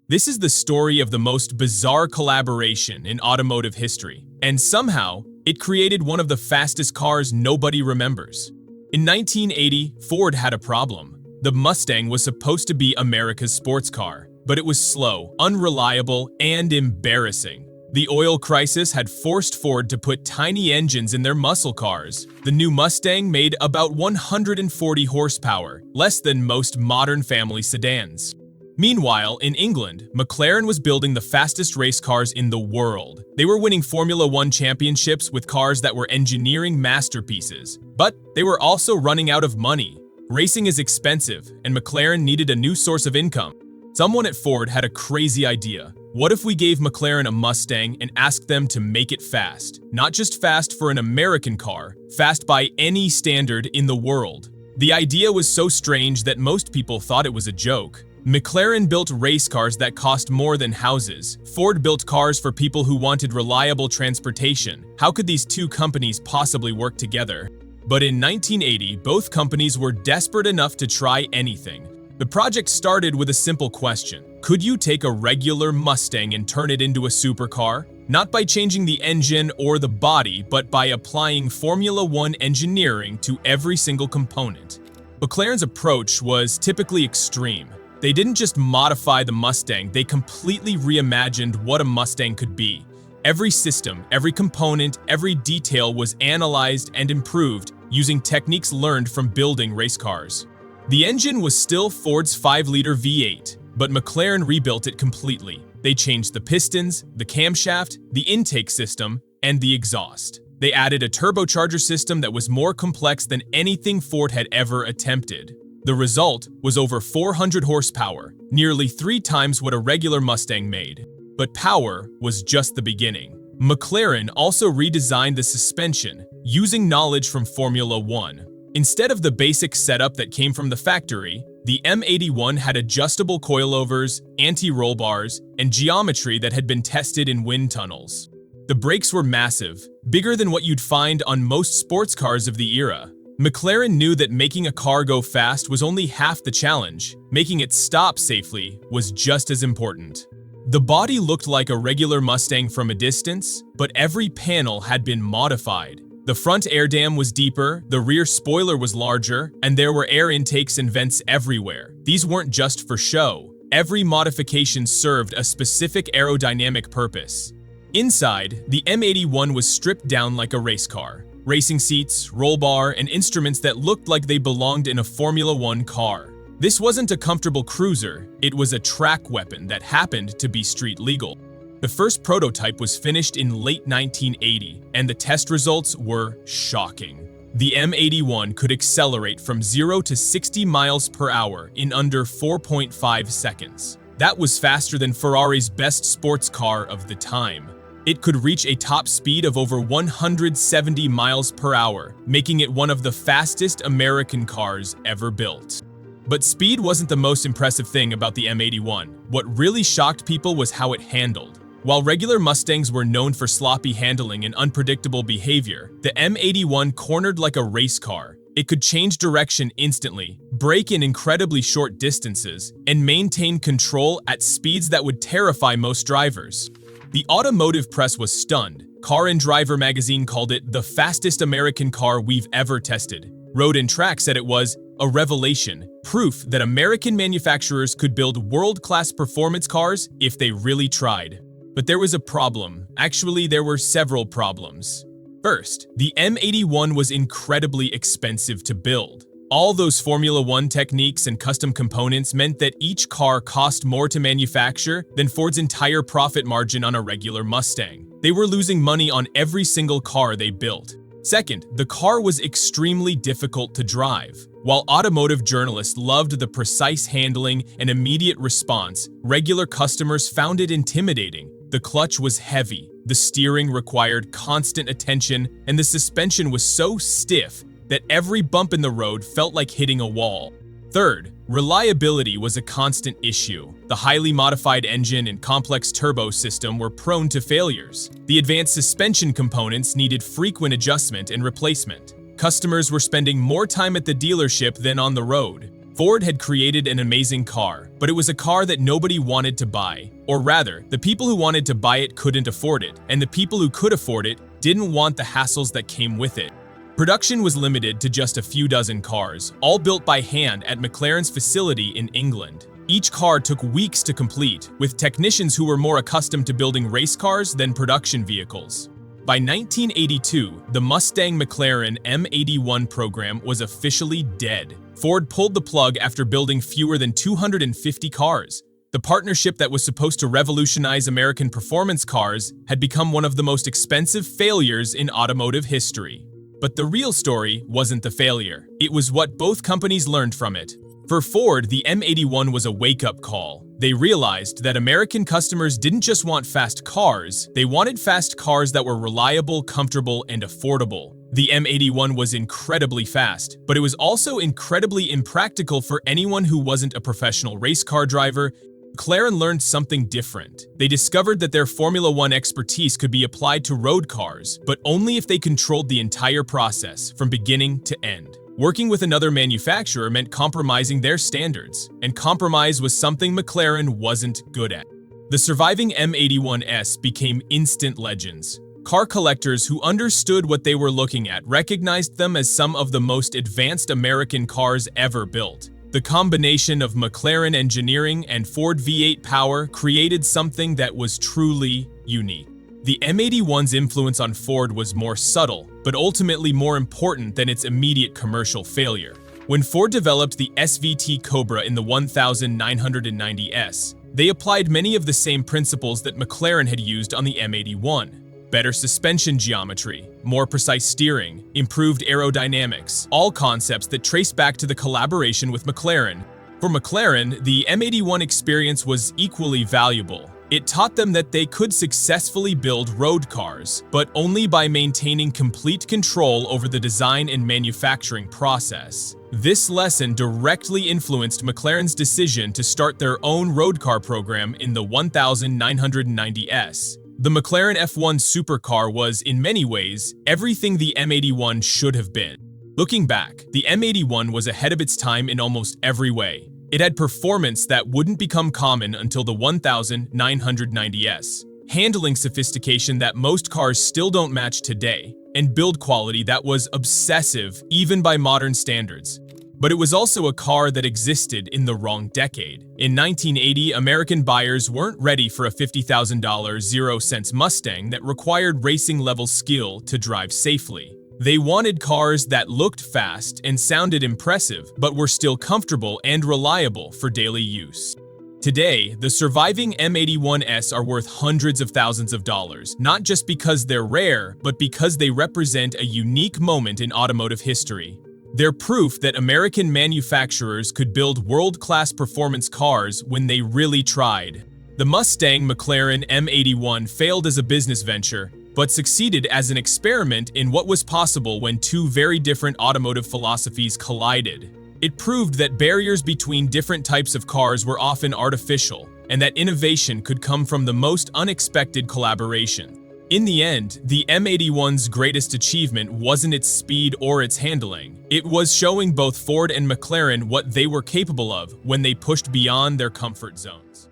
This is the story of the most bizarre collaboration in automotive history, and somehow, it created one of the fastest cars nobody remembers. In 1980, Ford had a problem. The Mustang was supposed to be America's sports car, but it was slow, unreliable, and embarrassing. The oil crisis had forced Ford to put tiny engines in their muscle cars. The new Mustang made about 140 horsepower, less than most modern family sedans. Meanwhile, in England, McLaren was building the fastest race cars in the world. They were winning Formula One championships with cars that were engineering masterpieces. But they were also running out of money. Racing is expensive, and McLaren needed a new source of income. Someone at Ford had a crazy idea. What if we gave McLaren a Mustang and asked them to make it fast? Not just fast for an American car, fast by any standard in the world. The idea was so strange that most people thought it was a joke. McLaren built race cars that cost more than houses. Ford built cars for people who wanted reliable transportation. How could these two companies possibly work together? But in 1980, both companies were desperate enough to try anything. The project started with a simple question. Could you take a regular Mustang and turn it into a supercar? Not by changing the engine or the body, but by applying Formula One engineering to every single component. McLaren's approach was typically extreme. They didn't just modify the Mustang, they completely reimagined what a Mustang could be. Every system, every component, every detail was analyzed and improved using techniques learned from building race cars. The engine was still Ford's 5-liter V8, but McLaren rebuilt it completely. They changed the pistons, the camshaft, the intake system, and the exhaust. They added a turbocharger system that was more complex than anything Ford had ever attempted. The result was over 400 horsepower, nearly 3 times what a regular Mustang made. But power was just the beginning. McLaren also redesigned the suspension, using knowledge from Formula One. Instead of the basic setup that came from the factory, the M81 had adjustable coilovers, anti-roll bars, and geometry that had been tested in wind tunnels. The brakes were massive, bigger than what you'd find on most sports cars of the era. McLaren knew that making a car go fast was only half the challenge. Making it stop safely was just as important. The body looked like a regular Mustang from a distance, but every panel had been modified. The front air dam was deeper, the rear spoiler was larger, and there were air intakes and vents everywhere. These weren't just for show. Every modification served a specific aerodynamic purpose. Inside, the M81 was stripped down like a race car. Racing seats, roll bar, and instruments that looked like they belonged in a Formula One car. This wasn't a comfortable cruiser, it was a track weapon that happened to be street legal. The first prototype was finished in late 1980, and the test results were shocking. The M81 could accelerate from 0 to 60 miles per hour in under 4.5 seconds. That was faster than Ferrari's best sports car of the time. It could reach a top speed of over 170 miles per hour, making it one of the fastest American cars ever built. But speed wasn't the most impressive thing about the M81. What really shocked people was how it handled. While regular Mustangs were known for sloppy handling and unpredictable behavior, the M81 cornered like a race car. It could change direction instantly, brake in incredibly short distances, and maintain control at speeds that would terrify most drivers. The automotive press was stunned. Car and Driver magazine called it the fastest American car we've ever tested. Road and Track said it was a revelation, proof that American manufacturers could build world-class performance cars if they really tried. But there was a problem. Actually, there were several problems. First, the M81 was incredibly expensive to build. All those Formula One techniques and custom components meant that each car cost more to manufacture than Ford's entire profit margin on a regular Mustang. They were losing money on every single car they built. Second, the car was extremely difficult to drive. While automotive journalists loved the precise handling and immediate response, regular customers found it intimidating. The clutch was heavy, the steering required constant attention, and the suspension was so stiff that every bump in the road felt like hitting a wall. Third, reliability was a constant issue. The highly modified engine and complex turbo system were prone to failures. The advanced suspension components needed frequent adjustment and replacement. Customers were spending more time at the dealership than on the road. Ford had created an amazing car, but it was a car that nobody wanted to buy. Or rather, the people who wanted to buy it couldn't afford it, and the people who could afford it didn't want the hassles that came with it. Production was limited to just a few dozen cars, all built by hand at McLaren's facility in England. Each car took weeks to complete, with technicians who were more accustomed to building race cars than production vehicles. By 1982, the Mustang McLaren M81 program was officially dead. Ford pulled the plug after building fewer than 250 cars. The partnership that was supposed to revolutionize American performance cars had become one of the most expensive failures in automotive history. But the real story wasn't the failure. It was what both companies learned from it. For Ford, the M81 was a wake-up call. They realized that American customers didn't just want fast cars, they wanted fast cars that were reliable, comfortable, and affordable. The M81 was incredibly fast, but it was also incredibly impractical for anyone who wasn't a professional race car driver. McLaren learned something different. They discovered that their Formula One expertise could be applied to road cars, but only if they controlled the entire process, from beginning to end. Working with another manufacturer meant compromising their standards, and compromise was something McLaren wasn't good at. The surviving M81s became instant legends. Car collectors who understood what they were looking at recognized them as some of the most advanced American cars ever built. The combination of McLaren engineering and Ford V8 power created something that was truly unique. The M81's influence on Ford was more subtle, but ultimately more important than its immediate commercial failure. When Ford developed the SVT Cobra in the 1990s, they applied many of the same principles that McLaren had used on the M81. Better suspension geometry, more precise steering, improved aerodynamics, all concepts that trace back to the collaboration with McLaren. For McLaren, the M81 experience was equally valuable. It taught them that they could successfully build road cars, but only by maintaining complete control over the design and manufacturing process. This lesson directly influenced McLaren's decision to start their own road car program in the 1990s. The McLaren F1 supercar was, in many ways, everything the M81 should have been. Looking back, the M81 was ahead of its time in almost every way. It had performance that wouldn't become common until the 1990s, handling sophistication that most cars still don't match today, and build quality that was obsessive even by modern standards. But it was also a car that existed in the wrong decade. In 1980, American buyers weren't ready for a $50,000 0-cents Mustang that required racing-level skill to drive safely. They wanted cars that looked fast and sounded impressive, but were still comfortable and reliable for daily use. Today, the surviving M81s are worth hundreds of thousands of dollars, not just because they're rare, but because they represent a unique moment in automotive history. They're proof that American manufacturers could build world-class performance cars when they really tried. The Mustang McLaren M81 failed as a business venture, but succeeded as an experiment in what was possible when two very different automotive philosophies collided. It proved that barriers between different types of cars were often artificial, and that innovation could come from the most unexpected collaboration. In the end, the M81's greatest achievement wasn't its speed or its handling. It was showing both Ford and McLaren what they were capable of when they pushed beyond their comfort zones.